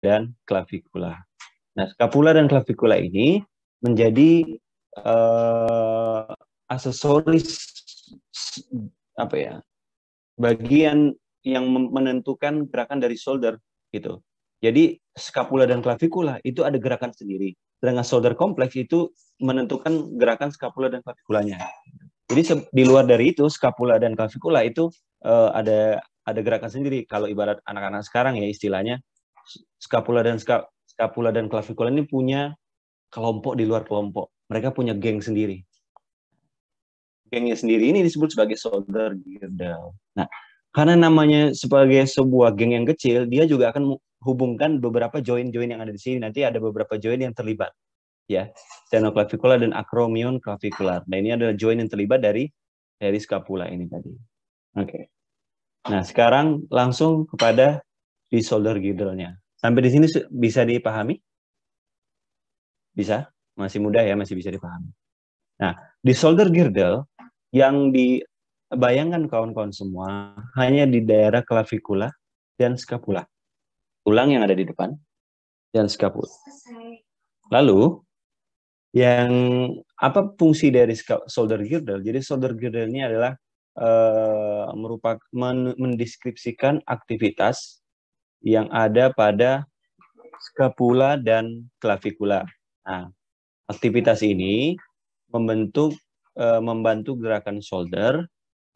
dan clavicula. Nah, scapula dan clavicula ini menjadi aksesoris apa ya, bagian yang menentukan gerakan dari shoulder gitu. Jadi scapula dan clavicula itu ada gerakan sendiri. Sedangkan shoulder complex itu menentukan gerakan scapula dan claviculanya. Jadi di luar dari itu scapula dan clavicula itu ada gerakan sendiri. Kalau ibarat anak-anak sekarang ya istilahnya scapula dan clavicula ini punya kelompok di luar kelompok. Mereka punya geng sendiri. Gengnya sendiri ini disebut sebagai shoulder girdle. Nah, karena namanya sebagai sebuah geng yang kecil, dia juga akan hubungkan beberapa join-join yang ada di sini. Nanti ada beberapa join yang terlibat, ya, sternoclavicular dan acromion-clavicular. Nah, ini adalah join yang terlibat dari scapula ini tadi. Oke. Nah, sekarang langsung kepada di shoulder girdle-nya. Sampai di sini bisa dipahami? Bisa? Masih mudah ya, masih bisa dipahami. Nah, di shoulder girdle yang dibayangkan kawan-kawan semua hanya di daerah clavicula dan scapula. Tulang yang ada di depan dan scapula. Lalu yang apa fungsi dari shoulder girdle? Jadi shoulder girdle ini adalah merupakan mendeskripsikan aktivitas yang ada pada scapula dan clavicula. Nah, aktivitas ini membantu gerakan shoulder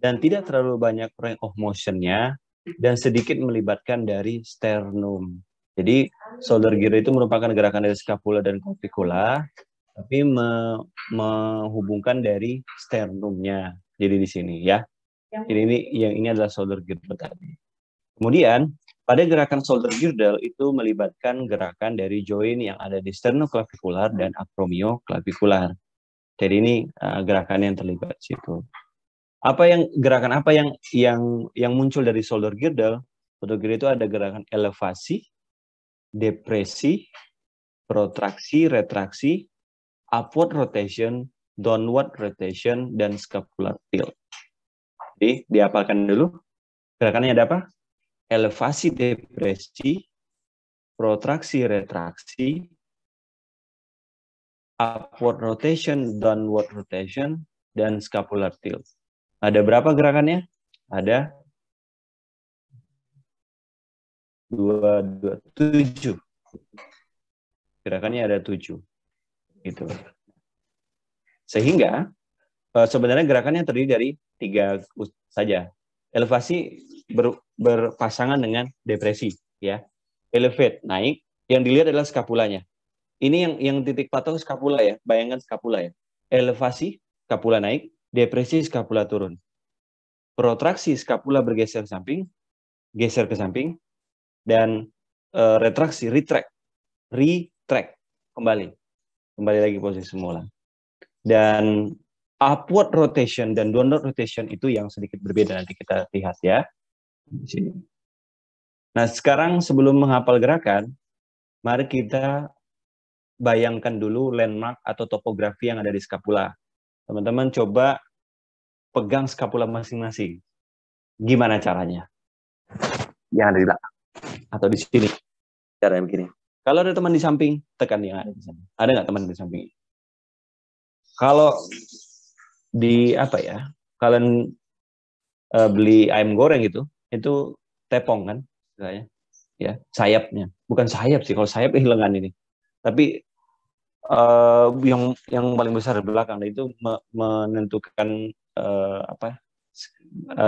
dan tidak terlalu banyak range of motion-nya dan sedikit melibatkan dari sternum. Jadi shoulder girdle itu merupakan gerakan dari scapula dan clavicula, tapi menghubungkan dari sternumnya. Jadi di sini ya. Jadi ini adalah shoulder girdle tadi. Kemudian pada gerakan shoulder girdle itu melibatkan gerakan dari join yang ada di sternoclavicular dan acromioclavicular. Jadi ini gerakan yang terlibat di situ. Gerakan apa yang muncul dari shoulder girdle? Shoulder girdle itu ada gerakan elevasi, depresi, protraksi, retraksi, upward rotation, downward rotation, dan scapular tilt. Jadi dihafalkan dulu. Gerakannya ada apa? Elevasi, depresi, protraksi, retraksi, upward rotation, downward rotation, dan scapular tilt. Ada berapa gerakannya? Ada 7. Gerakannya ada 7. Gitu. Sehingga sebenarnya gerakannya terdiri dari 3 saja. Elevasi berpasangan dengan depresi, ya. Elevate naik, yang dilihat adalah skapulanya. Ini yang titik patok skapula ya, bayangkan skapula ya. Elevasi, skapula naik, depresi, skapula turun. Protraksi, skapula bergeser samping, geser ke samping, dan retraksi, retract, kembali lagi posisi semula. Dan upward rotation dan downward rotation itu yang sedikit berbeda, nanti kita lihat ya di sini. Nah, sekarang sebelum menghafal gerakan, mari kita bayangkan dulu landmark atau topografi yang ada di skapula. Teman-teman coba pegang skapula masing-masing. Gimana caranya? Yang ada di belakang atau di sini. Caranya begini. Kalau ada teman di samping, tekan yang ada di samping. Ada nggak teman di samping? Kalau di apa ya? Kalian beli ayam goreng itu tepong kan, ya sayapnya. Bukan sayap sih, kalau sayap lengan ini. Tapi yang paling besar di belakang itu menentukan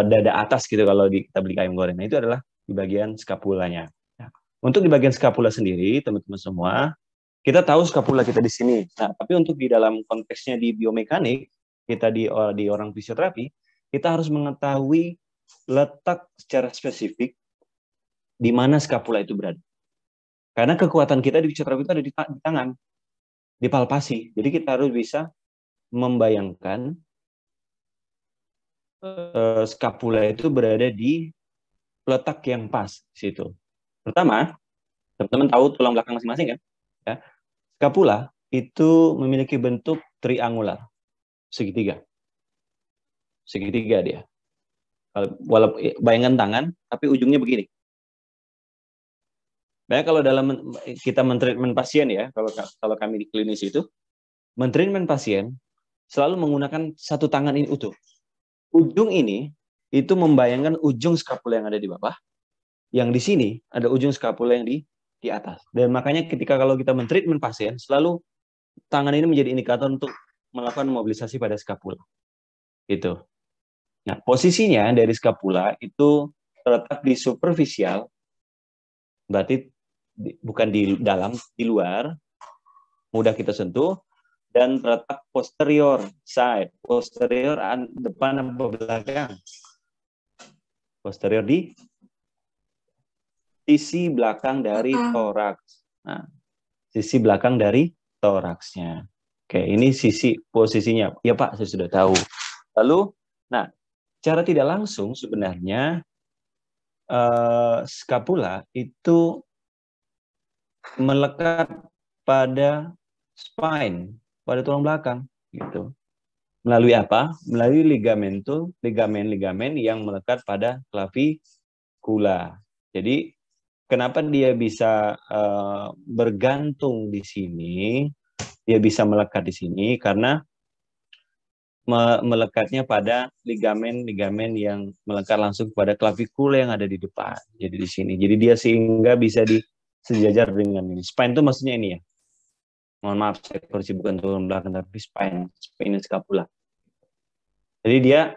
dada atas gitu kalau kita beli ayam goreng. Nah, itu adalah di bagian skapulanya. Nah, untuk di bagian skapula sendiri, teman-teman semua, kita tahu skapula kita di sini. Nah, tapi untuk di dalam konteksnya di biomekanik, kita di orang fisioterapi, kita harus mengetahui letak secara spesifik di mana skapula itu berada. Karena kekuatan kita di fisioterapi itu ada di tangan, di palpasi. Jadi kita harus bisa membayangkan skapula itu berada di letak yang pas di situ. Pertama, teman-teman tahu tulang belakang masing-masing kan? Ya. Skapula itu memiliki bentuk triangular, segitiga. Segitiga dia. Walaupun bayangkan tangan, tapi ujungnya begini. Nah, kalau dalam kita mentreatment pasien ya, kalau kami di klinis itu, mentreatment pasien selalu menggunakan satu tangan ini utuh. Ujung ini itu membayangkan ujung skapula yang ada di bawah, yang di sini ada ujung skapula yang di atas. Dan makanya ketika kalau kita mentreatment pasien, selalu tangan ini menjadi indikator untuk melakukan mobilisasi pada skapula. Gitu. Nah, posisinya dari skapula itu terletak di superficial, berarti bukan di dalam, di luar, mudah kita sentuh, dan terletak posterior side. Posterior depan atau belakang? Posterior di sisi belakang dari toraks. Nah, sisi belakang dari toraksnya. Oke, ini sisi posisinya. Ya Pak, saya sudah tahu. Lalu, nah, cara tidak langsung sebenarnya skapula itu melekat pada spine, pada tulang belakang, gitu. Melalui apa? Melalui ligamen yang melekat pada klavikula. Jadi kenapa dia bisa bergantung di sini, dia bisa melekat di sini karena melekatnya pada ligamen yang melekat langsung pada klavikula yang ada di depan. Jadi di sini. Jadi dia sehingga bisa sejajar dengan ini. Spine itu maksudnya ini ya. Mohon maaf, saya koreksi bukan tulang belakang tapi spine scapula. Jadi dia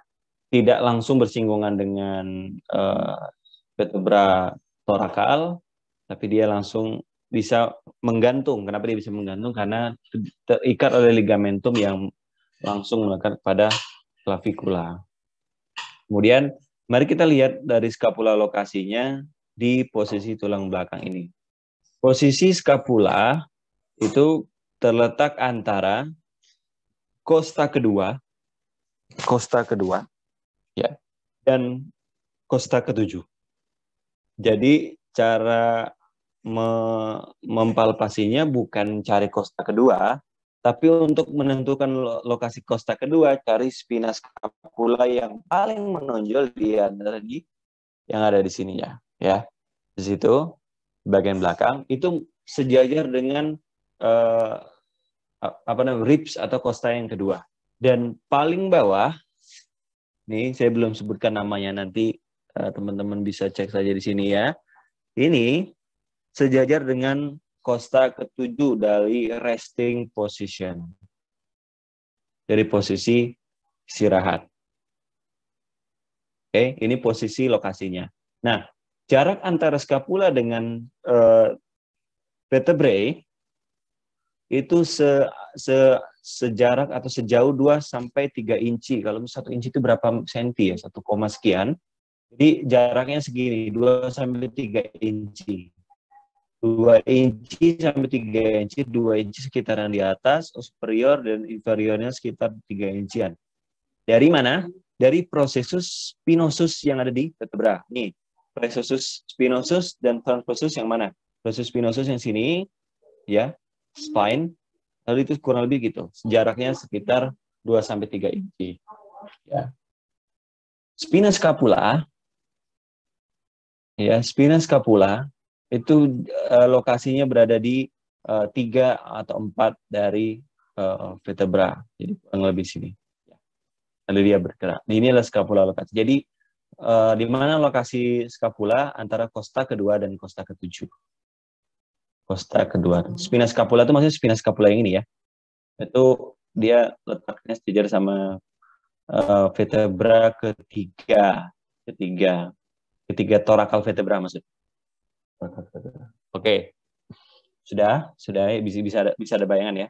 tidak langsung bersinggungan dengan vertebra torakal, tapi dia langsung bisa menggantung. Kenapa dia bisa menggantung? Karena terikat oleh ligamentum yang langsung melekat pada klavikula. Kemudian, mari kita lihat dari skapula lokasinya di posisi tulang belakang ini. Posisi skapula itu terletak antara kosta kedua, ya, dan kosta ketujuh. Jadi cara mempalpasinya bukan cari kosta kedua, tapi untuk menentukan lokasi kosta kedua, cari spina scapula yang paling menonjol di antara yang ada di sininya, ya. Di situ bagian belakang itu sejajar dengan ribs atau kosta yang kedua. Dan paling bawah, nih saya belum sebutkan namanya, nanti teman-teman bisa cek saja di sini ya. Ini sejajar dengan kosta ketujuh dari resting position. Dari posisi istirahat. Oke, ini posisi lokasinya. Nah, jarak antara skapula dengan vertebrae itu sejarak atau sejauh 2 sampai 3 inci. Kalau 1 inci itu berapa senti ya? 1, sekian. Jadi jaraknya segini, 2 sampai 3 inci. 2 inci sampai 3 inci, 2 inci sekitaran di atas, superior dan inferiornya sekitar 3 incian. Dari mana? Dari processus spinosus yang ada di vertebra. Nih, processus spinosus dan transversus yang mana? Processus spinosus yang sini, ya, spine, lalu itu kurang lebih gitu. Jaraknya sekitar 2 sampai 3 inci. Ya. Spina scapula, ya, spina scapula itu lokasinya berada di 3 atau 4 dari vertebra. Jadi kurang lebih sini. Lalu dia bergerak. Ini adalah scapula lokasi. Jadi di mana lokasi scapula antara kosta kedua dan kosta ketujuh. Kosta kedua. Spina scapula itu maksudnya spina scapula yang ini ya. Itu dia letaknya sejajar sama vertebra ketiga torakal vertebra maksudnya. Oke. Sudah bisa ada bayangan ya.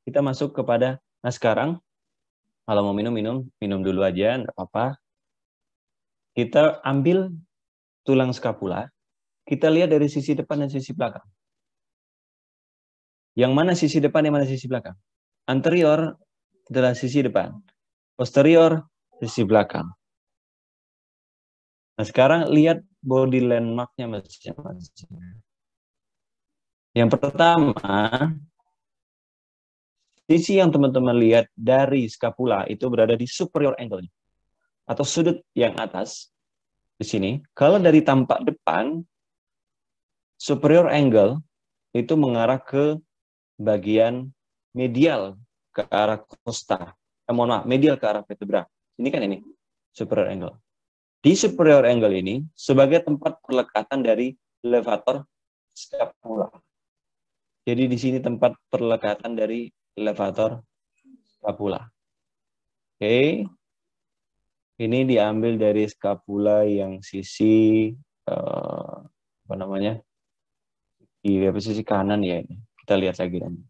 Kita masuk kepada, nah sekarang kalau mau minum dulu aja, enggak apa-apa. Kita ambil tulang skapula, kita lihat dari sisi depan dan sisi belakang. Yang mana sisi depan, yang mana sisi belakang? Anterior adalah sisi depan, posterior sisi belakang. Nah sekarang lihat body landmark-nya masing-masing. Yang pertama, sisi yang teman-teman lihat dari skapula itu berada di superior angle atau sudut yang atas di sini. Kalau dari tampak depan, superior angle itu mengarah ke bagian medial ke arah costa. Mohon maaf, medial ke arah vertebra. Ini kan ini superior angle. Di superior angle ini sebagai tempat perlekatan dari levator scapula. Jadi di sini tempat perlekatan dari levator scapula. Oke. Ini diambil dari scapula yang sisi apa namanya? Di sisi kanan ya ini. Kita lihat lagi nanti.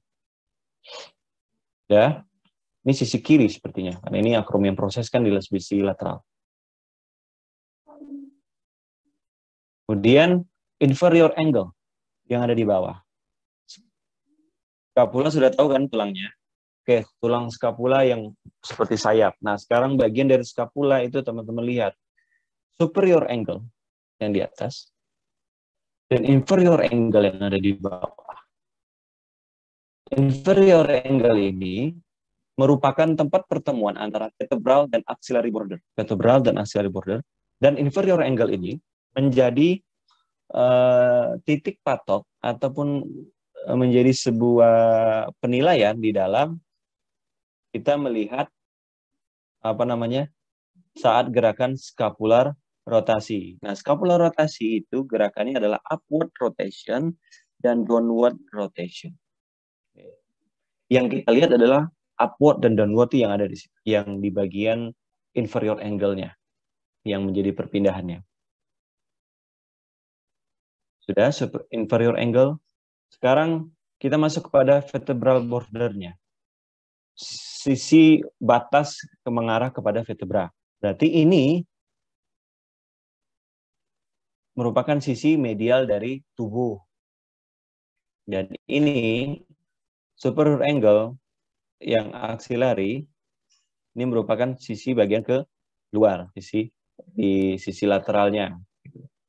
Ya. Ini sisi kiri sepertinya. Karena ini acromion proses kan di sisi lateral. Kemudian inferior angle yang ada di bawah. Scapula sudah tahu kan tulangnya. Oke, tulang scapula yang seperti sayap. Nah, sekarang bagian dari scapula itu teman-teman lihat. Superior angle yang di atas. Dan inferior angle yang ada di bawah. Inferior angle ini merupakan tempat pertemuan antara vertebral dan axillary border. Vertebral dan axillary border. Dan inferior angle ini menjadi titik patok ataupun menjadi sebuah penilaian di dalam kita melihat apa namanya saat gerakan scapular rotasi. Nah, scapular rotasi itu gerakannya adalah upward rotation dan downward rotation. Yang kita lihat adalah upward dan downward yang ada di situ, yang di bagian inferior angle-nya, yang menjadi perpindahannya. Sudah inferior angle. Sekarang kita masuk kepada vertebral border-nya. Sisi batas mengarah kepada vertebra. Berarti ini merupakan sisi medial dari tubuh. Dan ini superior angle yang axillary ini merupakan sisi bagian ke luar, di sisi lateralnya.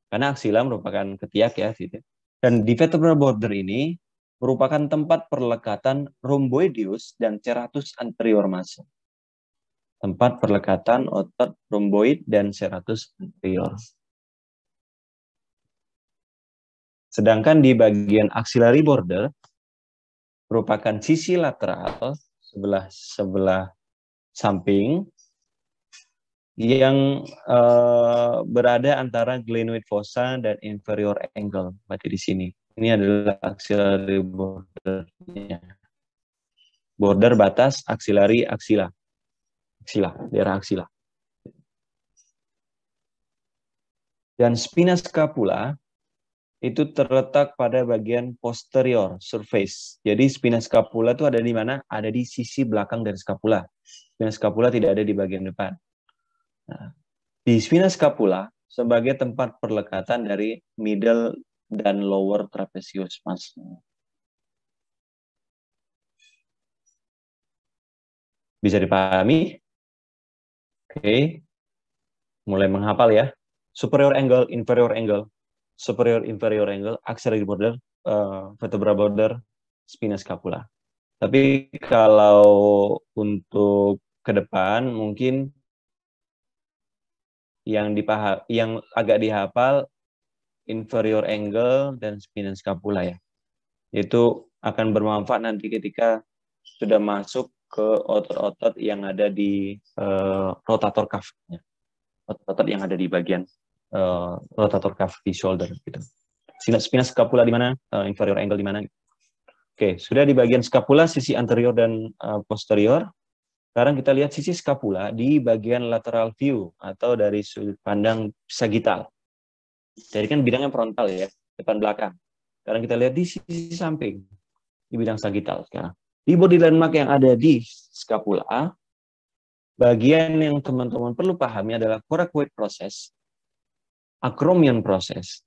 Karena aksila merupakan ketiak ya, gitu. Dan di vertebral border ini merupakan tempat perlekatan rhomboideus dan serratus anterior muscle. Tempat perlekatan otot rhomboid dan serratus anterior. Sedangkan di bagian axillary border merupakan sisi lateral sebelah samping yang berada antara glenoid fossa dan inferior angle. Berarti di sini. Ini adalah axillary bordernya. Border batas axillary axilla. Daerah axilla. Dan spina scapula itu terletak pada bagian posterior surface. Jadi spina scapula itu ada di mana? Ada di sisi belakang dari scapula. Spina scapula tidak ada di bagian depan. Nah, di spina scapula sebagai tempat perlekatan dari middle dan lower trapezius muscle. Bisa dipahami? Oke. Mulai menghafal ya. Superior angle, inferior angle, superior inferior angle, axillary border, vertebral border, spina scapula. Tapi kalau untuk ke depan mungkin yang agak dihafal inferior angle dan spina scapula ya. Itu akan bermanfaat nanti ketika sudah masuk ke otot-otot yang ada di rotator cuff-nya. Otot-otot yang ada di bagian rotator cuff di shoulder gitu. Spina scapula di mana? Inferior angle di mana? Oke, sudah di bagian scapula sisi anterior dan posterior. Sekarang kita lihat sisi scapula di bagian lateral view atau dari sudut pandang sagittal. Jadi kan bidangnya frontal ya, depan belakang. Sekarang kita lihat di sisi samping, di bidang sagittal sekarang. Di body landmark yang ada di scapula, bagian yang teman-teman perlu pahami adalah coracoid proses, acromion proses,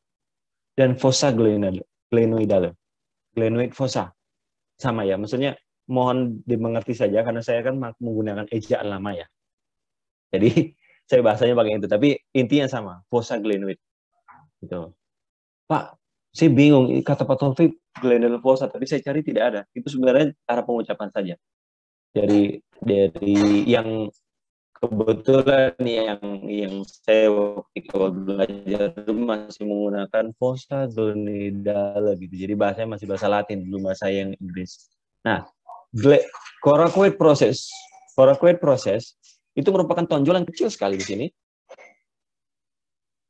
dan fossa glenoidal. Glenoid fossa. Sama ya, maksudnya mohon dimengerti saja karena saya kan menggunakan ejaan lama ya. Jadi saya bahasanya pakai itu, tapi intinya sama, fossa glenoid. Gitu. Pak, saya bingung kata Pak Taufik glenoidal fossa, tapi saya cari tidak ada. Itu sebenarnya cara pengucapan saja. Dari yang kebetulan yang saya waktu awal belajar itu masih menggunakan fossa zonidale gitu. Jadi bahasanya masih bahasa Latin, belum bahasa yang Inggris. Nah, coracoid proses itu merupakan tonjolan kecil sekali di sini.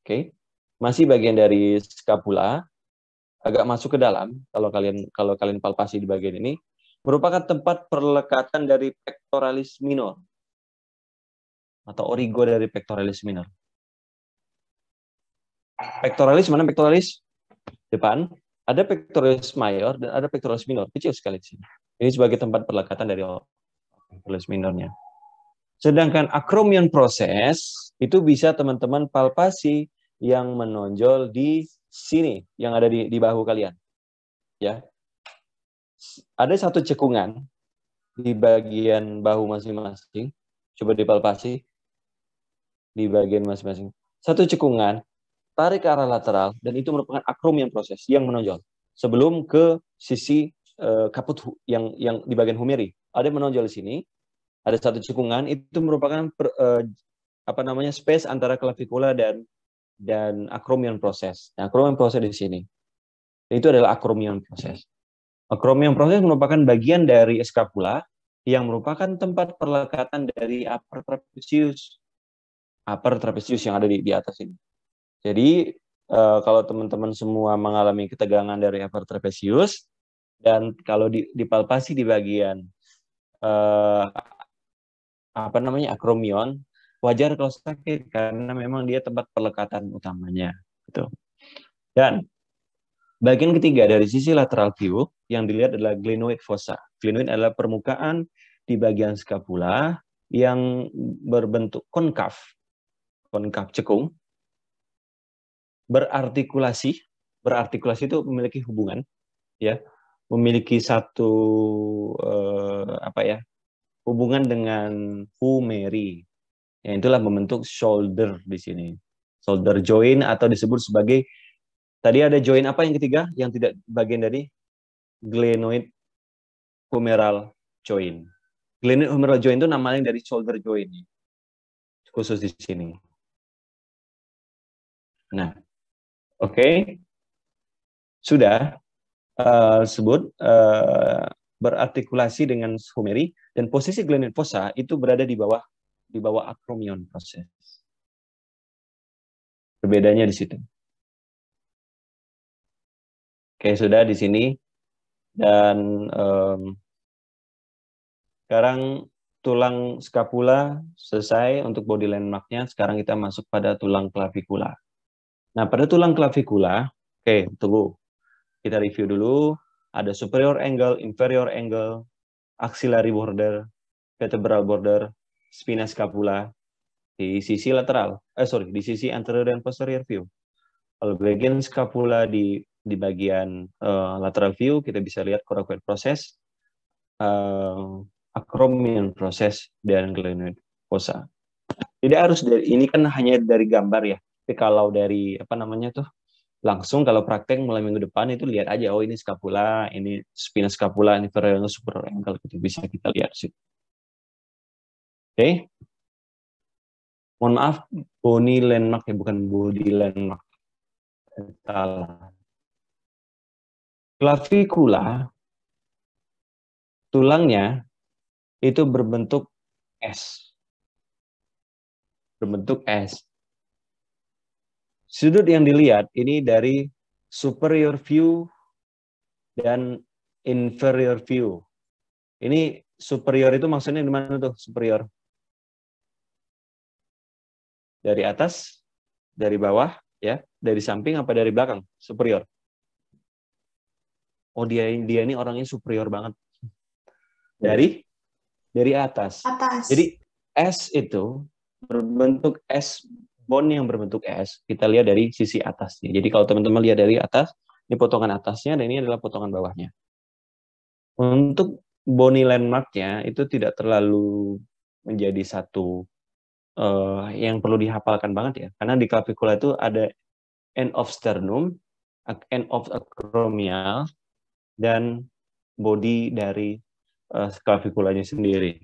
Oke. Masih bagian dari scapula, agak masuk ke dalam kalau kalian palpasi di bagian ini, merupakan tempat perlekatan dari pectoralis minor atau origo dari pectoralis minor. Pectoralis mana pectoralis? Depan. Ada pectoralis mayor dan ada pectoralis minor. Kecil sekali di sini. Ini sebagai tempat perlekatan dari pectoralis minornya. Sedangkan acromion proses itu bisa teman-teman palpasi yang menonjol di sini, yang ada di bahu kalian. Ya. Ada satu cekungan di bagian bahu masing-masing. Coba dipalpasi di bagian masing-masing. Satu cekungan, tarik ke arah lateral, dan itu merupakan acromion proses yang menonjol. Sebelum ke sisi kaput yang di bagian humeri. Ada menonjol di sini, ada satu cekungan, itu merupakan space antara clavikula dan acromion proses. Nah, acromion proses di sini. Itu adalah acromion proses. Acromion proses merupakan bagian dari scapula yang merupakan tempat perlekatan dari upper trapezius yang ada di atas ini. Jadi kalau teman-teman semua mengalami ketegangan dari upper trapezius dan kalau dipalpasi di bagian acromion, wajar kalau sakit karena memang dia tempat pelekatan utamanya, gitu. Dan bagian ketiga dari sisi lateral view yang dilihat adalah glenoid fossa. Glenoid adalah permukaan di bagian scapula yang berbentuk konkav cekung, berartikulasi itu memiliki hubungan, ya, memiliki satu hubungan dengan humeri, yang itulah membentuk shoulder di sini, shoulder joint atau disebut sebagai, tadi ada joint apa yang ketiga yang tidak bagian dari glenoid humeral joint. Glenoid humeral joint itu namanya dari shoulder joint khusus di sini. Nah, oke. Sudah sebut berartikulasi dengan humeri, dan posisi glenoid fossa itu berada di bawah acromion proses. Perbedaannya di situ. Oke, sudah di sini. Dan sekarang tulang scapula selesai untuk body landmark-nya. Sekarang kita masuk pada tulang clavikula. Nah, pada tulang clavikula, oke, tunggu. Kita review dulu. Ada superior angle, inferior angle, axillary border, vertebral border, spina scapula di sisi lateral. Di sisi anterior dan posterior view. Kalau bagian scapula di bagian lateral view, kita bisa lihat coracoid proses, acromion proses, dan glenoid fossa. Tidak harus ini kan hanya dari gambar ya. Tapi kalau dari langsung kalau praktek mulai minggu depan itu lihat aja, oh ini scapula, ini spina scapula, ini inferior superior angle, itu bisa kita lihat sih. Oke. Mohon maaf, bony landmark ya, bukan body landmark. Salah. Clavikula, tulangnya itu berbentuk S. Berbentuk S. Sudut yang dilihat ini dari superior view dan inferior view. Ini superior itu maksudnya di mana tuh superior? Dari atas, dari bawah, ya, dari samping apa dari belakang? Superior. Oh, dia ini orangnya superior banget. Dari atas. Jadi S itu berbentuk S, bone yang berbentuk S, kita lihat dari sisi atasnya. Jadi kalau teman-teman lihat dari atas, ini potongan atasnya dan ini adalah potongan bawahnya. Untuk bony landmark-nya itu tidak terlalu menjadi satu yang perlu dihafalkan banget ya. Karena di clavikula itu ada end of sternum, end of acromial, dan body dari claviculanya sendiri.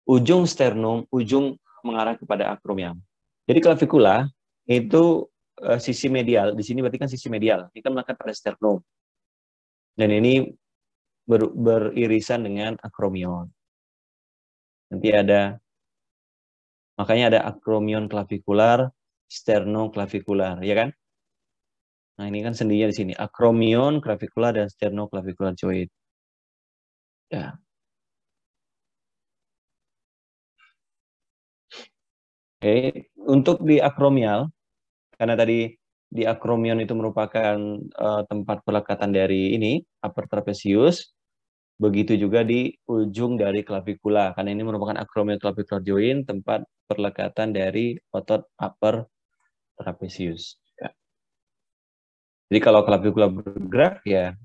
ujung sternum, ujung mengarah kepada akromion. Jadi clavikula itu sisi medial, di sini berarti kan sisi medial, ini kan melekat pada sternum. Dan ini beririsan dengan akromion. Nanti ada, makanya ada akromion clavikular, sternoclavikular, ya kan? Nah, ini kan sendinya di sini, akromion clavikular dan sternoclavicular joint. Ya. Oke, untuk di akromial, karena tadi di akromion itu merupakan tempat pelekatan dari ini, upper trapezius, begitu juga di ujung dari clavikula, karena ini merupakan acromion clavicular joint, tempat perlekatan dari otot upper trapezius. Ya. Jadi kalau clavikula bergerak, ya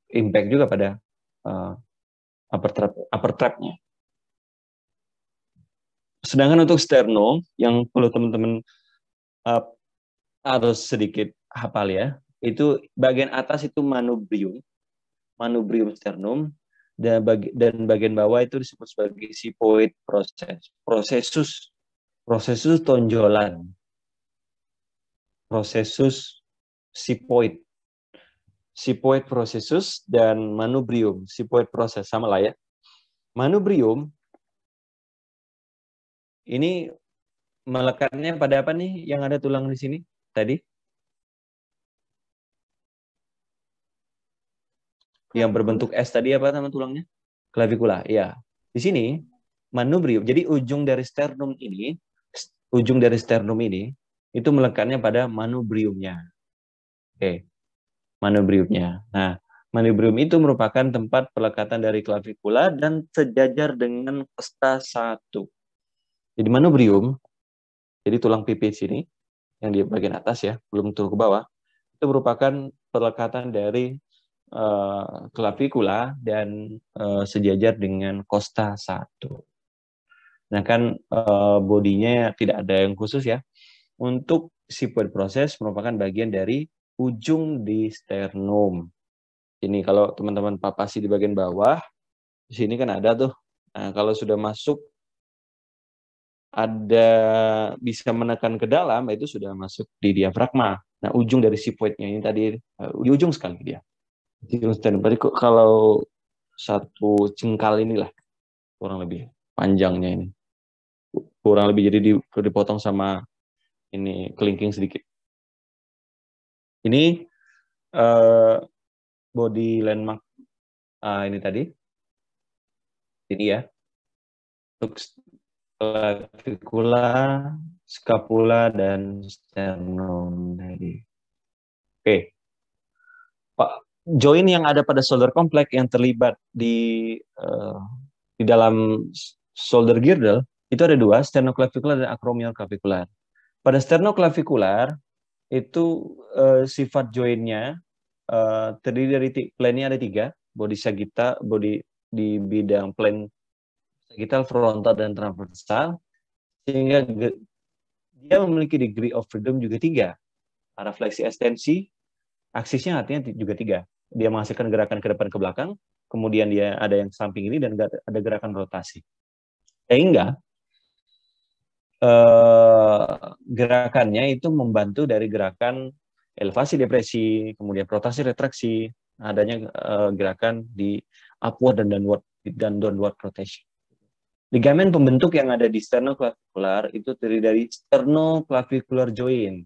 impact juga pada upper trap-nya. Sedangkan untuk sternum, yang perlu teman-teman harus sedikit hafal ya, itu bagian atas itu manubrium sternum, dan bagian bawah itu disebut sebagai sipoid prosesus tonjolan, prosesus sipoid prosesus, dan manubrium sipoid proses, sama lah ya. Manubrium ini melekatnya pada apa nih yang ada tulang di sini tadi? Yang berbentuk S tadi apa nama tulangnya? Clavikula, ya. Di sini manubrium. Jadi ujung dari sternum ini itu melekatnya pada manubriumnya. Oke. Manubriumnya. Nah, manubrium itu merupakan tempat pelekatan dari clavikula dan sejajar dengan costa 1. Jadi manubrium, jadi tulang pipi sini yang di bagian atas ya, belum turun ke bawah, itu merupakan pelekatan dari clavikula dan sejajar dengan costa 1. Nah kan bodinya tidak ada yang khusus ya. Untuk sipoid proses merupakan bagian dari ujung di sternum. Ini kalau teman-teman papasi di bagian bawah, di sini kan ada tuh. Nah, kalau sudah masuk ada bisa menekan ke dalam, itu sudah masuk di diafragma. Nah, ujung dari sipoidnya ini tadi di ujung sekali dia. Di ujung sternum. Berarti kalau satu cengkal inilah kurang lebih panjangnya ini. Kurang lebih jadi dipotong sama ini kelingking sedikit. Ini body landmark ini tadi. Ini ya. Untuk clavikula, scapula, dan sternum tadi. Oke. Pak, join yang ada pada shoulder complex yang terlibat di dalam shoulder girdle itu ada dua, sternoclavicular dan acromioclavicular. Pada sternoclavicular itu sifat joinnya terdiri dari plane-nya ada 3, body sagittal, body di bidang plane sagittal, frontal, dan transversal, sehingga dia memiliki degree of freedom juga 3. Arah fleksi ekstensi, aksisnya artinya juga 3. Dia menghasilkan gerakan ke depan ke belakang, kemudian dia ada yang samping ini, dan ada gerakan rotasi. Sehingga gerakannya itu membantu dari gerakan elevasi depresi, kemudian rotasi retraksi, adanya gerakan di upward dan downward rotation. Ligamen pembentuk yang ada di sternoclavicular itu terdiri dari sternoclavicular joint,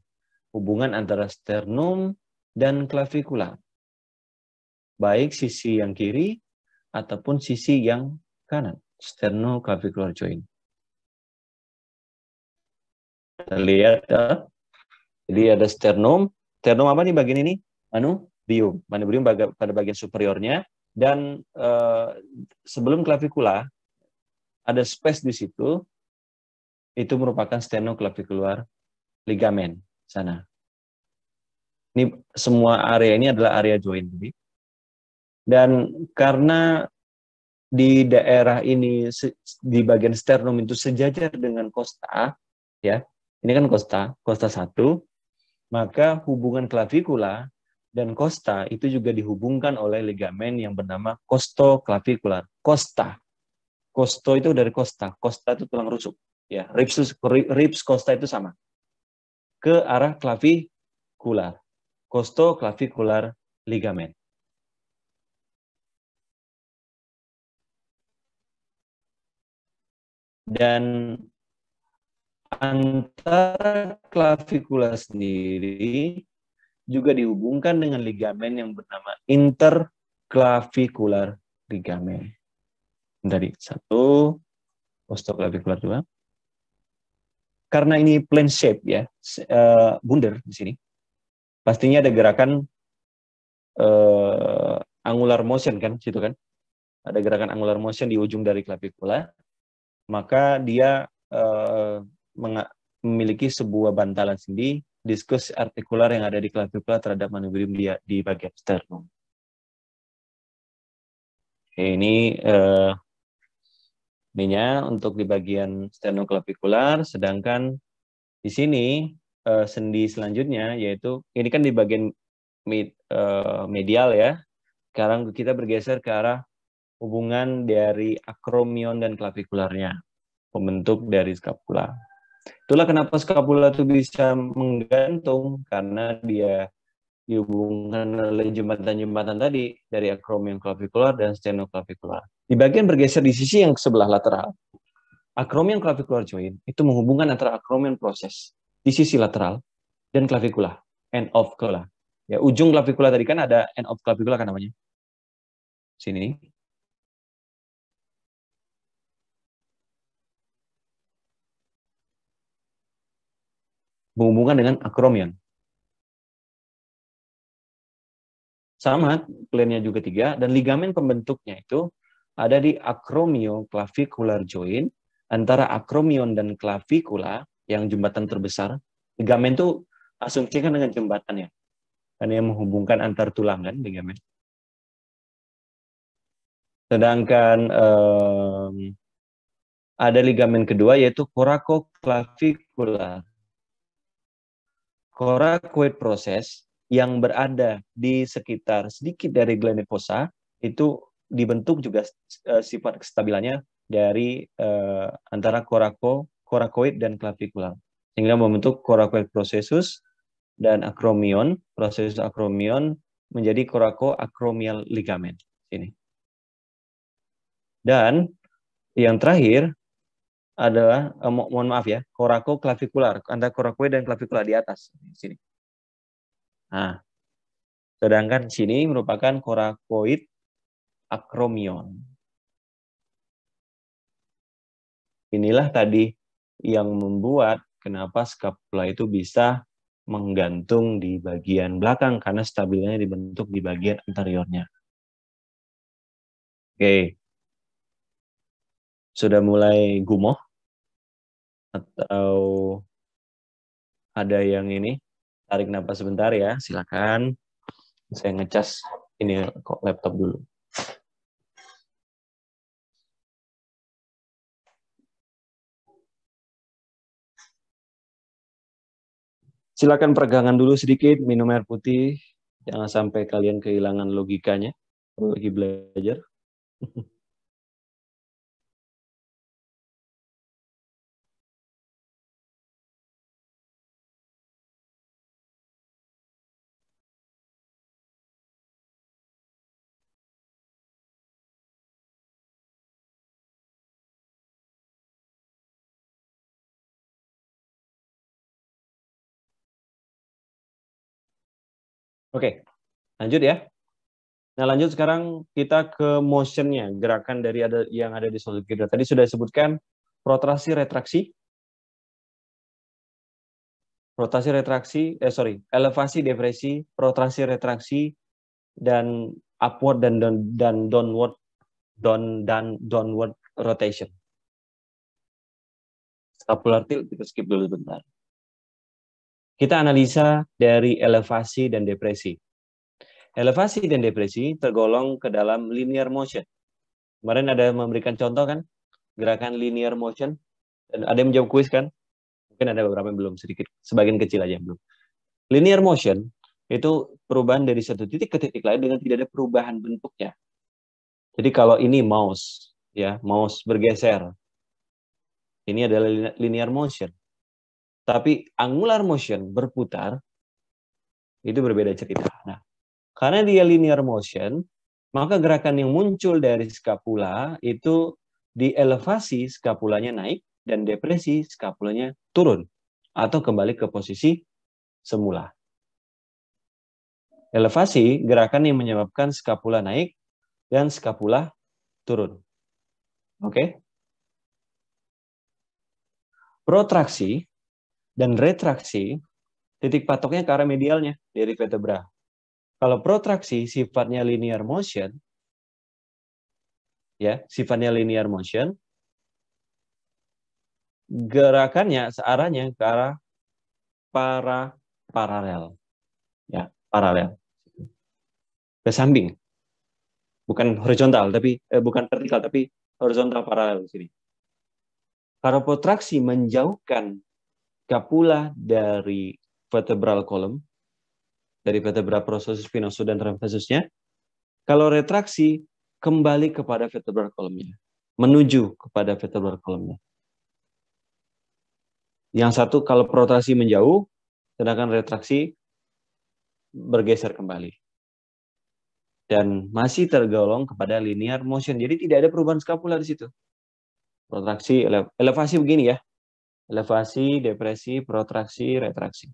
hubungan antara sternum dan clavikula, baik sisi yang kiri ataupun sisi yang kanan, sternoclavicular joint. Kita lihat ya. Jadi ada sternum apa nih bagian ini? Manubrium pada bagian superiornya, dan sebelum clavikula ada space di situ, itu merupakan sternoclavicular ligamen sana. Ini semua area ini adalah area joint. Dan karena di daerah ini di bagian sternum itu sejajar dengan costa, ya. Ini kan costa 1, maka hubungan clavikula dan costa itu juga dihubungkan oleh ligamen yang bernama costoclavicular. Costa. Costo itu dari costa. Costa itu tulang rusuk. Ya, ribs costa itu sama. Ke arah clavikular. Costo clavikular ligamen. Dan antara clavicula sendiri juga dihubungkan dengan ligamen yang bernama interclavicular ligamen. Dari satu, costoclavicular dua. Karena ini plane shape ya, bundar di sini. Pastinya ada gerakan angular motion kan, situ kan? Ada gerakan angular motion di ujung dari clavicula. Maka dia memiliki sebuah bantalan sendi diskus artikular yang ada di clavicula terhadap manubrium di bagian sternum. Oke, ini ininya untuk di bagian sternoclavicular, sedangkan di sini sendi selanjutnya yaitu ini kan di bagian medial ya. Sekarang kita bergeser ke arah hubungan dari akromion dan clavikularnya, pembentuk dari skapula. Itulah kenapa skapula itu bisa menggantung, karena dia dihubungkan oleh jembatan-jembatan tadi dari akromion clavikular dan sternoclavicular. Di bagian bergeser di sisi yang sebelah lateral, akromion clavicular joint itu menghubungkan antara akromion proses di sisi lateral dan clavicula, end of clavicula. Ya, ujung clavicula tadi kan ada end of clavicula kan namanya. Sini. Menghubungkan dengan akromion. Sama, planenya juga 3, dan ligamen pembentuknya itu ada di acromioclavicular joint, antara akromion dan clavicula, yang jembatan terbesar. Ligamen itu asumsikan dengan jembatan ya, karena yang menghubungkan antar tulang kan, ligamen. Sedangkan ada ligamen kedua yaitu coracoclavicular. Coracoid proses yang berada di sekitar sedikit dari glande fossa itu dibentuk juga sifat kestabilannya dari antara coracoid dan clavicula, sehingga membentuk coracoid processus dan akromion, proses akromion menjadi coracoacromial ligament ini. Dan yang terakhir adalah mohon maaf ya, coracoclavicular, antara coracoid dan clavicula di atas sini. Nah, sedangkan sini merupakan coracoid acromion. Inilah tadi yang membuat kenapa skapula itu bisa menggantung di bagian belakang, karena stabilnya dibentuk di bagian anteriornya. Oke. Sudah mulai gumoh? Atau ada yang ini? Tarik napas sebentar ya, silakan. Saya ngecas ini kok laptop dulu. Silakan peregangan dulu sedikit, minum air putih. Jangan sampai kalian kehilangan logikanya kalau lagi belajar. Oke, lanjut ya. Nah, lanjut sekarang kita ke motionnya, gerakan dari yang ada di solid girder. Tadi sudah disebutkan protraksi retraksi, elevasi depresi, protraksi retraksi, dan upward dan downward rotation. Scapular tilt kita skip dulu sebentar. Kita analisa dari elevasi dan depresi. Elevasi dan depresi tergolong ke dalam linear motion. Kemarin ada memberikan contoh kan, gerakan linear motion, dan ada yang menjawab kuis kan? Mungkin ada beberapa yang belum, sedikit, sebagian kecil aja yang belum. Linear motion itu perubahan dari satu titik ke titik lain dengan tidak ada perubahan bentuknya. Jadi kalau ini mouse, ya, mouse bergeser. Ini adalah linear motion. Tapi angular motion, berputar, itu berbeda cerita. Nah, karena dia linear motion, maka gerakan yang muncul dari skapula itu di elevasi skapulanya naik dan depresi skapulanya turun atau kembali ke posisi semula. Elevasi gerakan yang menyebabkan skapula naik dan skapula turun. Oke? Protraksi dan retraksi titik patoknya ke arah medialnya dari vertebra. Kalau protraksi sifatnya linear motion, ya, sifatnya linear motion, gerakannya searahnya ke arah paralel, ya, paralel ke samping, bukan horizontal tapi bukan vertikal tapi horizontal paralel di sini. Kalau protraksi menjauhkan scapula dari vertebral column, dari vertebra processus spinosus dan transversusnya. Kalau retraksi kembali kepada vertebral column-nya, menuju kepada vertebral column-nya. Yang satu kalau protraksi menjauh, sedangkan retraksi bergeser kembali. Dan masih tergolong kepada linear motion. Jadi tidak ada perubahan skapula di situ. Protraksi, elevasi begini ya. Elevasi, depresi, protraksi, retraksi.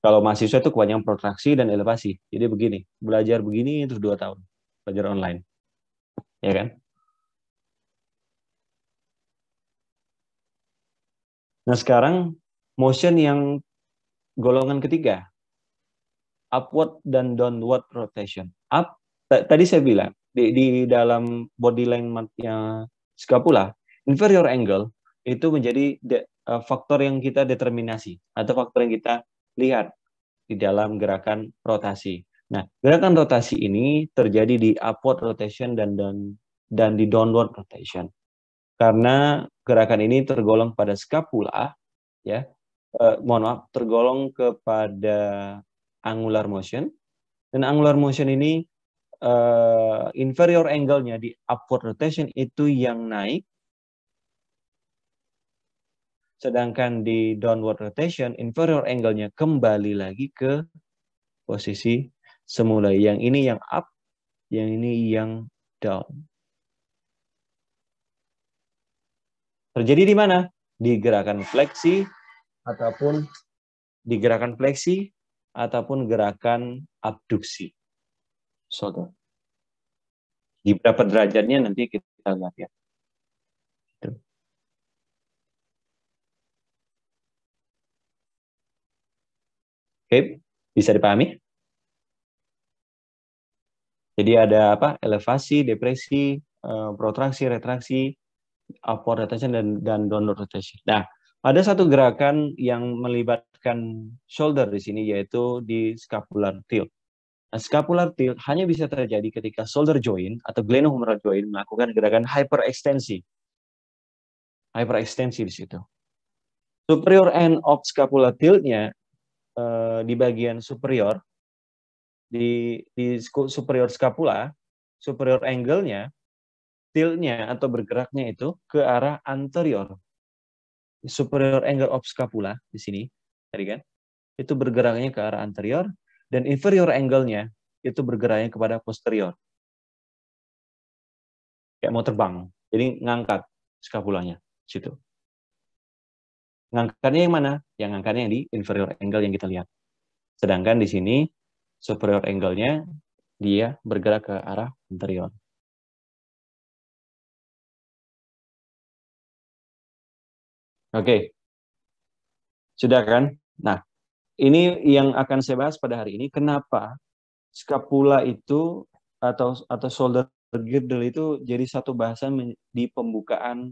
Kalau mahasiswa itu kebanyakan protraksi dan elevasi. Jadi begini, belajar begini terus 2 tahun. Belajar online. Ya kan? Nah sekarang motion yang golongan ketiga. Upward dan downward rotation. Up, tadi saya bilang, di dalam body length-nya scapula, inferior angle itu menjadi faktor yang kita determinasi atau faktor yang kita lihat di dalam gerakan rotasi. Nah, gerakan rotasi ini terjadi di upward rotation dan di downward rotation. Karena gerakan ini tergolong pada scapula, ya, mohon maaf, tergolong kepada angular motion, dan angular motion ini inferior angle-nya di upward rotation itu yang naik, sedangkan di downward rotation, inferior angle-nya kembali lagi ke posisi semula. Yang ini yang up, yang ini yang down. Terjadi di mana? Di gerakan fleksi, ataupun di gerakan fleksi, ataupun gerakan abduksi. Saudara. Di berapa derajatnya nanti kita lihat ya. Oke, bisa dipahami? Jadi ada apa? Elevasi, depresi, protraksi, retraksi, upward rotation dan downward rotation. Nah, ada satu gerakan yang melibatkan shoulder di sini yaitu di scapular tilt. Nah, scapular tilt hanya bisa terjadi ketika shoulder joint atau glenohumeral joint melakukan gerakan hyperextensi. Hyperextensi di situ. Superior end of scapular tilt-nya di bagian superior, di superior scapula, superior angle-nya, tilt-nya atau bergeraknya itu ke arah anterior. Superior angle of scapula di sini, tadi kan, itu bergeraknya ke arah anterior, dan inferior angle-nya itu bergeraknya kepada posterior. Kayak mau terbang, jadi ngangkat scapulanya situ. Ngangkatnya yang mana? Yang ngangkatnya yang di inferior angle yang kita lihat. Sedangkan di sini superior angle-nya dia bergerak ke arah anterior. Oke. Sudah kan? Nah, ini yang akan saya bahas pada hari ini. Kenapa scapula itu atau shoulder girdle itu jadi satu bahasan di pembukaan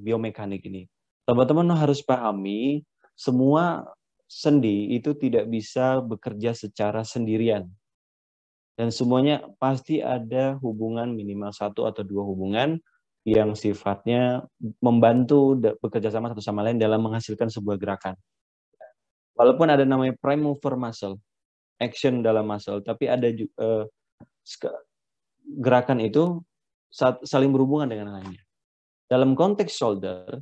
biomekanik ini. Teman-teman harus pahami semua sendi itu tidak bisa bekerja secara sendirian. Dan semuanya pasti ada hubungan minimal 1 atau 2 hubungan yang sifatnya membantu bekerja sama satu sama lain dalam menghasilkan sebuah gerakan. Walaupun ada namanya prime mover muscle, action dalam muscle, tapi ada gerakan itu saling berhubungan dengan lainnya. Dalam konteks shoulder,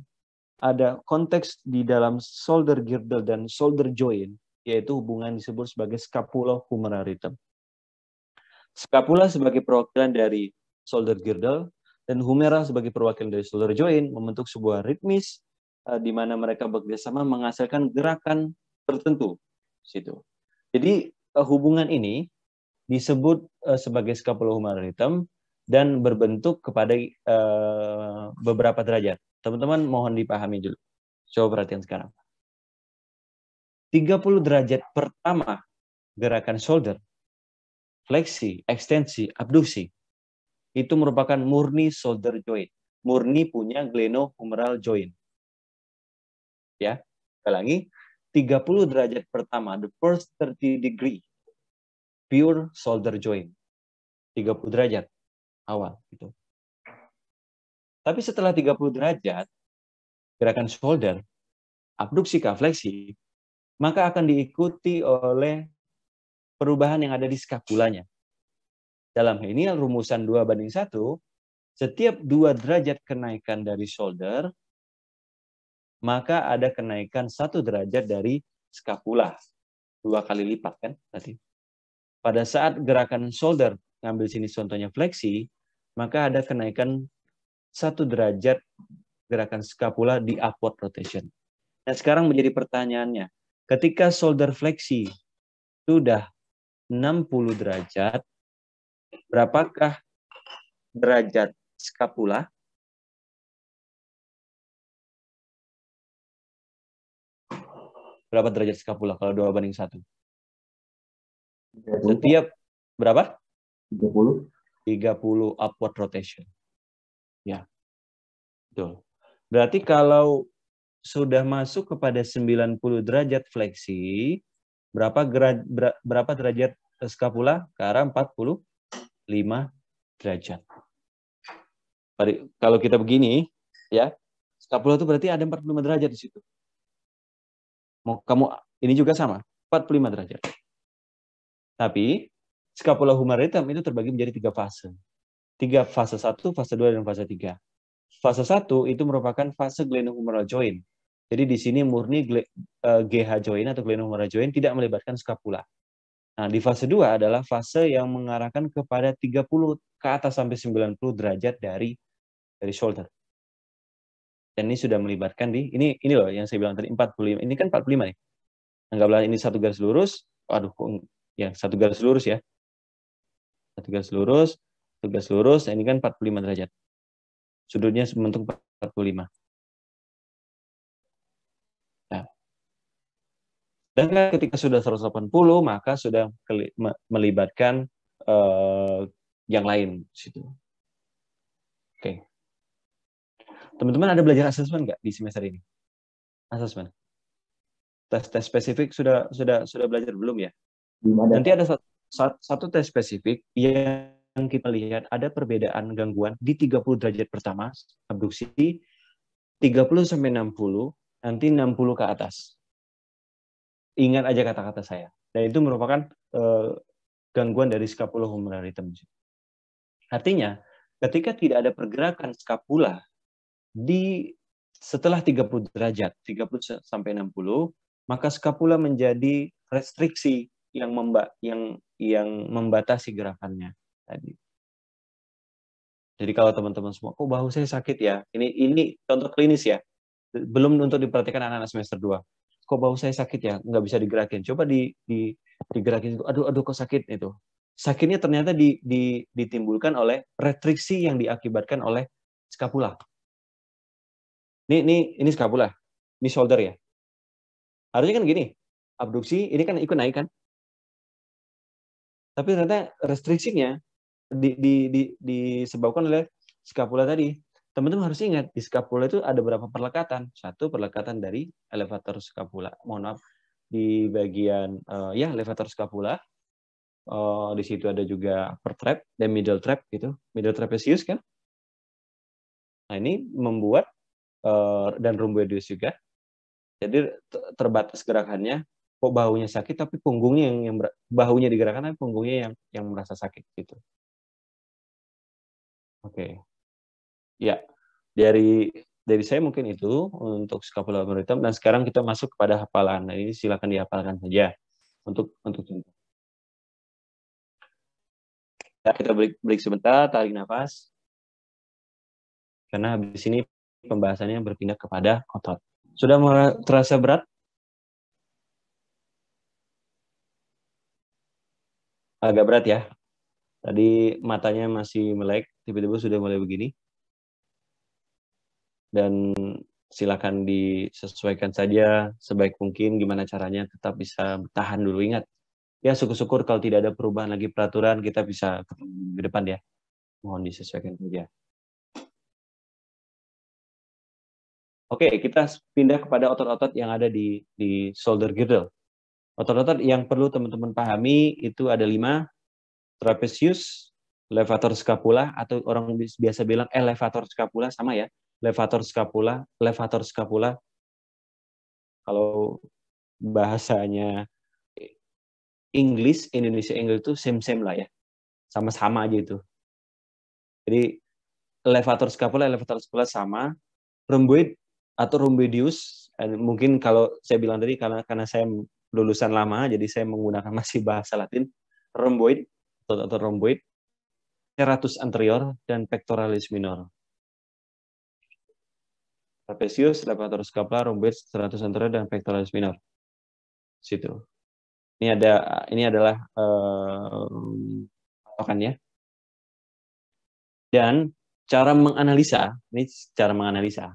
ada konteks di dalam shoulder girdle dan shoulder joint, yaitu hubungan disebut sebagai scapulohumeral rhythm. Scapula sebagai perwakilan dari shoulder girdle dan humera sebagai perwakilan dari shoulder joint membentuk sebuah ritmis di mana mereka bekerjasama menghasilkan gerakan tertentu. Situ. Jadi hubungan ini disebut sebagai scapulohumeral rhythm dan berbentuk kepada beberapa derajat. Teman-teman mohon dipahami dulu. Coba perhatian sekarang. 30 derajat pertama gerakan shoulder, fleksi, ekstensi, abduksi, itu merupakan murni shoulder joint. Murni punya glenohumeral joint. Ya, sekali lagi, 30 derajat pertama, the first 30 degree, pure shoulder joint. 30 derajat awal. Gitu. Tapi setelah 30 derajat, gerakan shoulder, abduksi ke fleksi, maka akan diikuti oleh perubahan yang ada di skapulanya. Dalam ini rumusan 2:1, setiap 2 derajat kenaikan dari shoulder, maka ada kenaikan 1 derajat dari skapula. 2 kali lipat kan tadi. Pada saat gerakan shoulder, ngambil sini contohnya fleksi, maka ada kenaikan 1 derajat gerakan skapula di upward rotation. Nah sekarang menjadi pertanyaannya, ketika shoulder fleksi sudah 60 derajat, berapakah derajat skapula? Berapa derajat skapula kalau 2:1? Setiap berapa? 30. 30 upward rotation. Ya. Betul. Berarti kalau sudah masuk kepada 90 derajat fleksi, berapa derajat skapula? Ke arah 45 derajat. Kalau kita begini, ya, skapula itu berarti ada 45 derajat di situ. Kamu ini juga sama, 45 derajat. Tapi scapulohumeral rhythm itu terbagi menjadi 3 fase. 3 fase 1, fase 2, dan fase 3. Fase 1 itu merupakan fase glenohumeral joint. Jadi di sini murni GH joint atau glenohumeral joint tidak melibatkan skapula. Nah, di fase 2 adalah fase yang mengarahkan kepada 30 ke atas sampai 90 derajat dari shoulder. Dan ini sudah melibatkan ini loh yang saya bilang tadi 45. Ini kan 45 nih. Anggaplah ini satu garis lurus. Aduh, ya satu garis lurus ya. Satu garis lurus, satu garis lurus. Ini kan 45 derajat. Sudutnya membentuk 45. Nah. Dan ketika sudah 180, maka sudah melibatkan yang lain situ. Oke. Teman-teman ada belajar asesmen nggak di semester ini? Asesmen. Tes spesifik sudah belajar belum ya? Belum ada. Nanti ada satu tes spesifik yang kita lihat ada perbedaan gangguan di 30 derajat pertama abduksi, 30 sampai 60, nanti 60 ke atas. Ingat aja kata-kata saya. Dan itu merupakan gangguan dari scapulohumeral rhythm. Artinya, ketika tidak ada pergerakan skapula setelah 30 derajat, 30 sampai 60, maka skapula menjadi restriksi yang membatasi gerakannya tadi. Jadi kalau teman-teman semua, kok bahu saya sakit ya? Ini contoh klinis ya. Belum untuk diperhatikan anak-anak semester 2. Kok bahu saya sakit ya? Nggak bisa digerakin. Coba digerakin. Aduh kok sakit itu. Sakitnya ternyata ditimbulkan oleh restriksi yang diakibatkan oleh skapula. Ini skapula. Ini shoulder ya. Harusnya kan gini. Abduksi, ini kan ikut naik kan? Tapi ternyata restriksinya disebabkan oleh skapula tadi. Teman-teman harus ingat, di skapula itu ada berapa perlekatan. Satu, perlekatan dari elevator skapula. Mohon maaf, di bagian elevator skapula. Di situ ada juga upper trap dan middle trap gitu. Middle trapezius kan. Nah, ini membuat dan rhomboideus juga. Jadi terbatas gerakannya. Kok bahunya sakit tapi punggungnya yang bahunya digerakkan tapi punggungnya yang merasa sakit gitu. Oke. Ya, dari saya mungkin itu untuk scapula maritime, dan sekarang kita masuk kepada hafalan. Nah, ini silakan dihafalkan saja untuk contoh. Ya, kita break sebentar, tarik nafas, karena habis ini pembahasannya berpindah kepada otot. Sudah terasa berat? Agak berat ya. Tadi matanya masih melek, tiba-tiba sudah mulai begini. Dan silakan disesuaikan saja sebaik mungkin gimana caranya tetap bisa bertahan dulu. Ingat, ya syukur-syukur kalau tidak ada perubahan lagi peraturan, kita bisa ke depan ya. Mohon disesuaikan saja. Oke, kita pindah kepada otot-otot yang ada di shoulder girdle. Otot-otot yang perlu teman-teman pahami itu ada 5: trapezius, levator scapula, atau orang biasa bilang elevator scapula, sama ya. Levator scapula. Kalau bahasanya Indonesia English itu same-same lah ya. Sama-sama aja itu. Jadi elevator scapula sama. Rhomboid atau rhomboideus, mungkin kalau saya bilang tadi karena saya lulusan lama, jadi saya menggunakan masih bahasa Latin. Rhomboid atau rhomboid, serratus anterior, dan pectoralis minor. Trapezius, levator scapula, rhomboid, serratus anterior, dan pectoralis minor. Situ. Ini adalah patokannya. Dan cara menganalisa, ini cara menganalisa.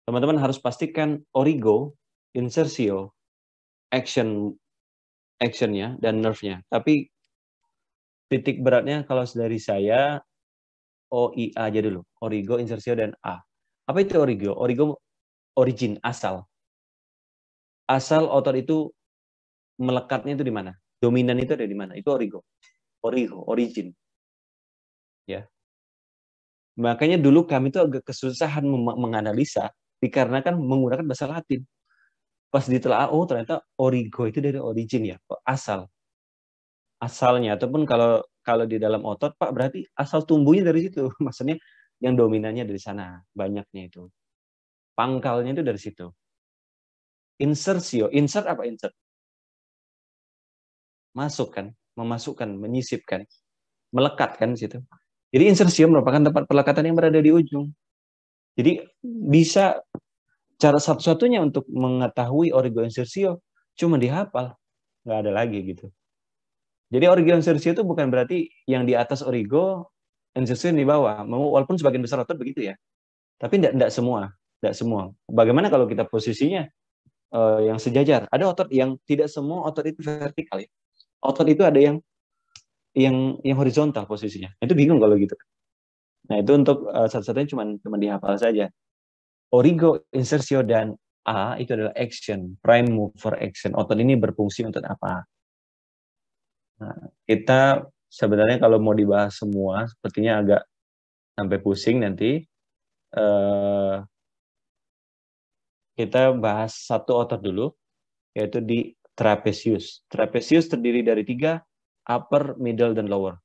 Teman-teman harus pastikan origo, insersio, actionnya dan nerve-nya. Tapi titik beratnya kalau dari saya OIA aja dulu. Origo, insersio, dan A. Apa itu origo? Origo origin, asal. Asal otot itu melekatnya itu di mana? Dominan itu ada di mana? Itu origo. Origo, origin. Ya. Makanya dulu kami itu agak kesusahan menganalisa dikarenakan menggunakan bahasa Latin. Pas ditelaah, oh ternyata origo itu dari origin ya, asal. Asalnya, ataupun kalau di dalam otot, Pak, berarti asal tumbuhnya dari situ. Maksudnya yang dominannya dari sana, banyaknya itu. Pangkalnya itu dari situ. Insersio, insert apa insert? Masuk kan, memasukkan, menyisipkan, melekat kan situ. Jadi insersio merupakan tempat pelekatan yang berada di ujung. Jadi bisa cara satu-satunya untuk mengetahui origo insersio cuma dihafal, nggak ada lagi gitu. Jadi origo insersio itu bukan berarti yang di atas origo, insersio di bawah. Walaupun sebagian besar otot begitu ya. Tapi tidak semua, tidak semua. Bagaimana kalau kita posisinya yang sejajar? Ada otot yang tidak semua otot itu vertikal ya. Otot itu ada yang horizontal posisinya. Itu bingung kalau gitu. Nah, itu untuk satu-satunya cuma dihafal saja. Origo, insersio, dan A itu adalah action, prime mover action. Otot ini berfungsi untuk apa? Nah, kita sebenarnya kalau mau dibahas semua, sepertinya agak sampai pusing nanti. Kita bahas satu otot dulu, yaitu di trapezius. Trapezius terdiri dari 3, upper, middle, dan lower.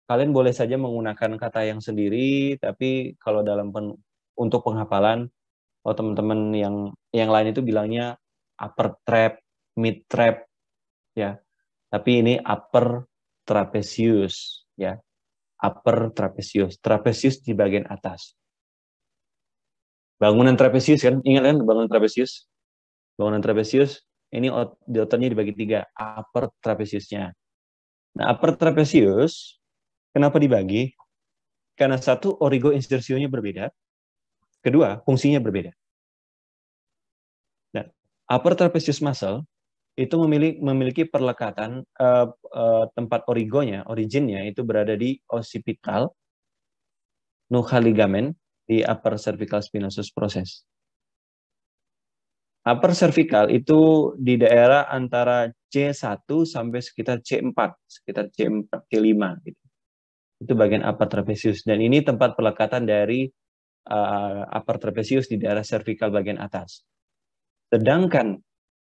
Kalian boleh saja menggunakan kata yang sendiri, tapi kalau untuk penghafalan, teman-teman yang lain itu bilangnya upper trap, mid trap, ya. Tapi ini upper trapezius, ya. Upper trapezius. Trapezius di bagian atas. Bangunan trapezius kan? Ingat kan bangunan trapezius? Bangunan trapezius ini ototnya dibagi 3, upper trapeziusnya. Nah, upper trapezius kenapa dibagi? Karena satu, origo insersionya berbeda. Kedua, fungsinya berbeda. Nah, upper trapezius muscle itu memiliki perlekatan tempat originnya itu berada di occipital nuchal ligamen di upper cervical spinosus process. Upper cervical itu di daerah antara C1 sampai sekitar C4, C5 gitu. Itu bagian upper trapezius, dan ini tempat pelekatan dari upper trapezius di daerah cervical bagian atas. Sedangkan